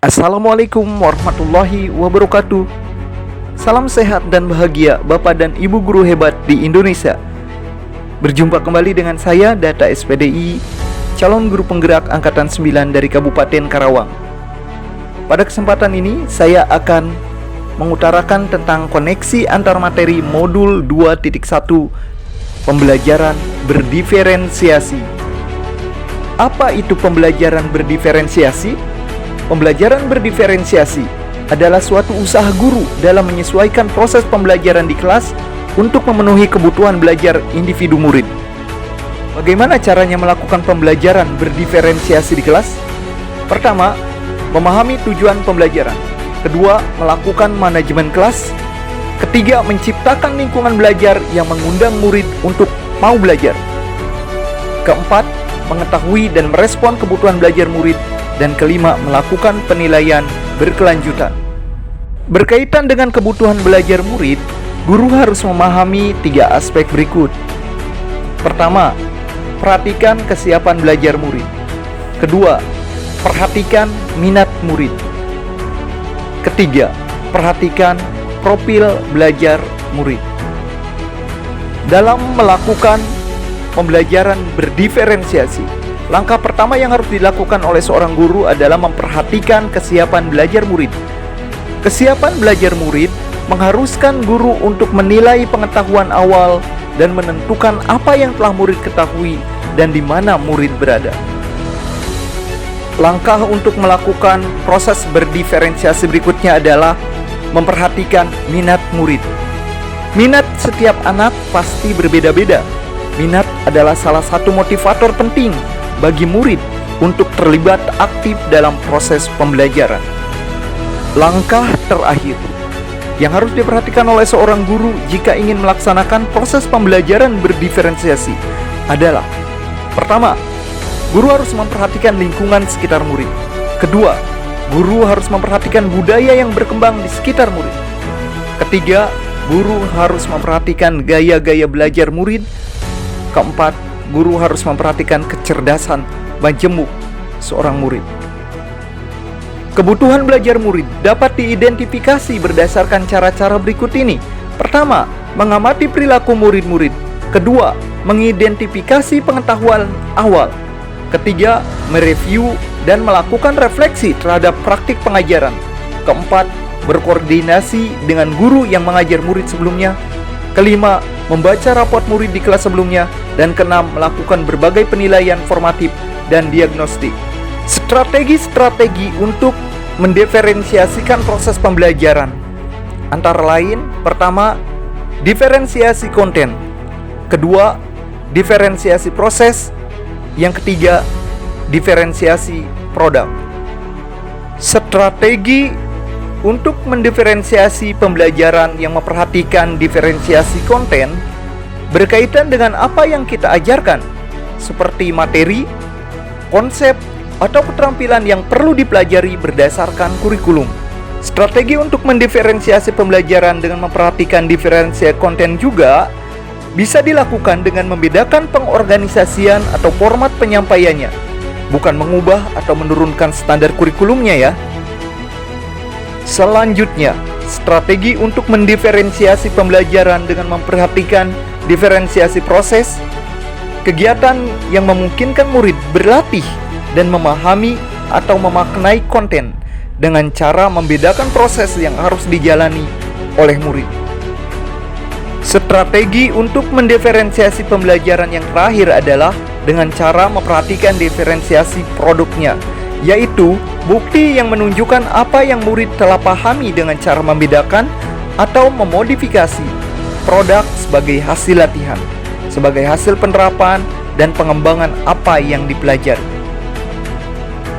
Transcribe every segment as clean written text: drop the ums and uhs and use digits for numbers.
Assalamualaikum warahmatullahi wabarakatuh. Salam sehat dan bahagia Bapak dan Ibu guru hebat di Indonesia. Berjumpa kembali dengan saya, Data SPDI, calon guru penggerak Angkatan 9 dari Kabupaten Karawang. Pada kesempatan ini, saya akan mengutarakan tentang koneksi antar materi modul 2.1 pembelajaran berdiferensiasi. Apa itu pembelajaran berdiferensiasi? Pembelajaran berdiferensiasi adalah suatu usaha guru dalam menyesuaikan proses pembelajaran di kelas untuk memenuhi kebutuhan belajar individu murid. Bagaimana caranya melakukan pembelajaran berdiferensiasi di kelas? Pertama, memahami tujuan pembelajaran. Kedua, melakukan manajemen kelas. Ketiga, menciptakan lingkungan belajar yang mengundang murid untuk mau belajar. Keempat, mengetahui dan merespon kebutuhan belajar murid. Dan kelima, melakukan penilaian berkelanjutan. Berkaitan dengan kebutuhan belajar murid, guru harus memahami 3 aspek berikut. Pertama, perhatikan kesiapan belajar murid. Kedua, perhatikan minat murid. Ketiga, perhatikan profil belajar murid. Dalam melakukan pembelajaran berdiferensiasi, langkah pertama yang harus dilakukan oleh seorang guru adalah memperhatikan kesiapan belajar murid. Kesiapan belajar murid mengharuskan guru untuk menilai pengetahuan awal dan menentukan apa yang telah murid ketahui dan di mana murid berada. Langkah untuk melakukan proses berdiferensiasi berikutnya adalah memperhatikan minat murid. Minat setiap anak pasti berbeda-beda. Minat adalah salah satu motivator penting bagi murid untuk terlibat aktif dalam proses pembelajaran. Langkah terakhir yang harus diperhatikan oleh seorang guru jika ingin melaksanakan proses pembelajaran berdiferensiasi adalah: pertama, guru harus memperhatikan lingkungan sekitar murid. Kedua, guru harus memperhatikan budaya yang berkembang di sekitar murid. Ketiga, guru harus memperhatikan gaya-gaya belajar murid. Keempat, guru harus memperhatikan kecerdasan majemuk seorang murid. Kebutuhan belajar murid dapat diidentifikasi berdasarkan cara-cara berikut ini. Pertama, mengamati perilaku murid-murid. Kedua, mengidentifikasi pengetahuan awal. Ketiga, mereview dan melakukan refleksi terhadap praktik pengajaran. Keempat, berkoordinasi dengan guru yang mengajar murid sebelumnya. Kelima, membaca raport murid di kelas sebelumnya. Dan keenam, melakukan berbagai penilaian formatif dan diagnostik. Strategi-strategi untuk mendiferensiasikan proses pembelajaran antara lain: pertama, diferensiasi konten. Kedua, diferensiasi proses. Yang ketiga, diferensiasi produk. Strategi untuk mendiferensiasi pembelajaran yang memperhatikan diferensiasi konten berkaitan dengan apa yang kita ajarkan, seperti materi, konsep, atau keterampilan yang perlu dipelajari berdasarkan kurikulum. Strategi untuk mendiferensiasi pembelajaran dengan memperhatikan diferensiasi konten juga bisa dilakukan dengan membedakan pengorganisasian atau format penyampaiannya, bukan mengubah atau menurunkan standar kurikulumnya ya. Selanjutnya, strategi untuk mendiferensiasi pembelajaran dengan memperhatikan diferensiasi proses, kegiatan yang memungkinkan murid berlatih dan memahami atau memaknai konten dengan cara membedakan proses yang harus dijalani oleh murid. Strategi untuk mendiferensiasi pembelajaran yang terakhir adalah dengan cara memperhatikan diferensiasi produknya, yaitu bukti yang menunjukkan apa yang murid telah pahami dengan cara membedakan atau memodifikasi produk sebagai hasil latihan, sebagai hasil penerapan dan pengembangan apa yang dipelajari.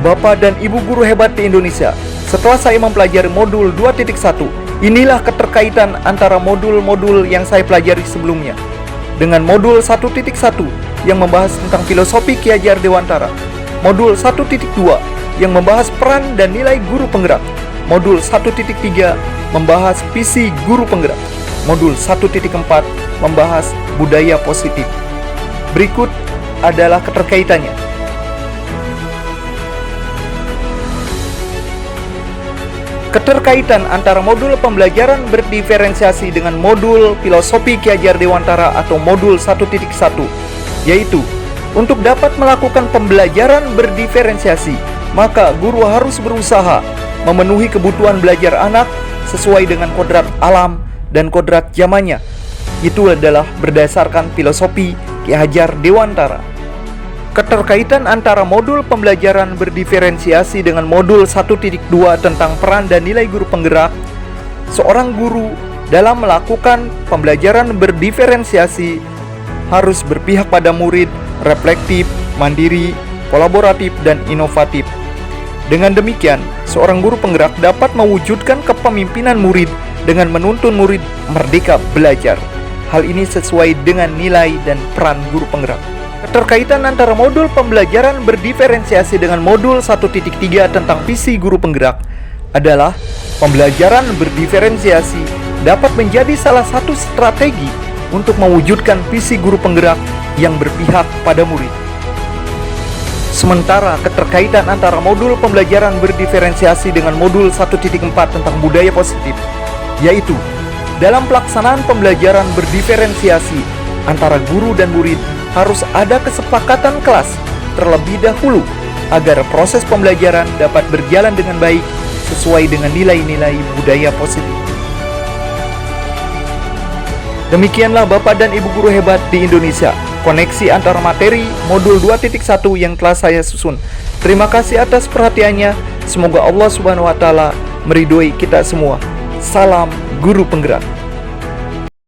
Bapak dan Ibu guru hebat di Indonesia, setelah saya mempelajari modul 2.1, inilah keterkaitan antara modul-modul yang saya pelajari sebelumnya dengan modul 1.1 yang membahas tentang filosofi Ki Hajar Dewantara, modul 1.2 yang membahas peran dan nilai guru penggerak, modul 1.3 membahas visi guru penggerak, modul 1.4 membahas budaya positif. Berikut adalah keterkaitannya. Keterkaitan antara modul pembelajaran berdiferensiasi dengan modul filosofi Ki Hajar Dewantara atau modul 1.1, yaitu untuk dapat melakukan pembelajaran berdiferensiasi, maka guru harus berusaha memenuhi kebutuhan belajar anak sesuai dengan kodrat alam dan kodrat zamannya. Itu adalah berdasarkan filosofi Ki Hajar Dewantara. Keterkaitan antara modul pembelajaran berdiferensiasi dengan modul 1.2 tentang peran dan nilai guru penggerak. Seorang guru dalam melakukan pembelajaran berdiferensiasi harus berpihak pada murid, reflektif, mandiri, kolaboratif, dan inovatif. Dengan demikian, seorang guru penggerak dapat mewujudkan kepemimpinan murid dengan menuntun murid merdeka belajar. Hal ini sesuai dengan nilai dan peran guru penggerak. Keterkaitan antara modul pembelajaran berdiferensiasi dengan modul 1.3 tentang visi guru penggerak adalah pembelajaran berdiferensiasi dapat menjadi salah satu strategi untuk mewujudkan visi guru penggerak yang berpihak pada murid. Sementara keterkaitan antara modul pembelajaran berdiferensiasi dengan modul 1.4 tentang budaya positif, yaitu dalam pelaksanaan pembelajaran berdiferensiasi antara guru dan murid harus ada kesepakatan kelas terlebih dahulu agar proses pembelajaran dapat berjalan dengan baik sesuai dengan nilai-nilai budaya positif. Demikianlah Bapak dan Ibu guru hebat di Indonesia, koneksi antara materi modul 2.1 yang telah saya susun. Terima kasih atas perhatiannya. Semoga Allah Subhanahu wa taala meridhoi kita semua. Salam guru penggerak.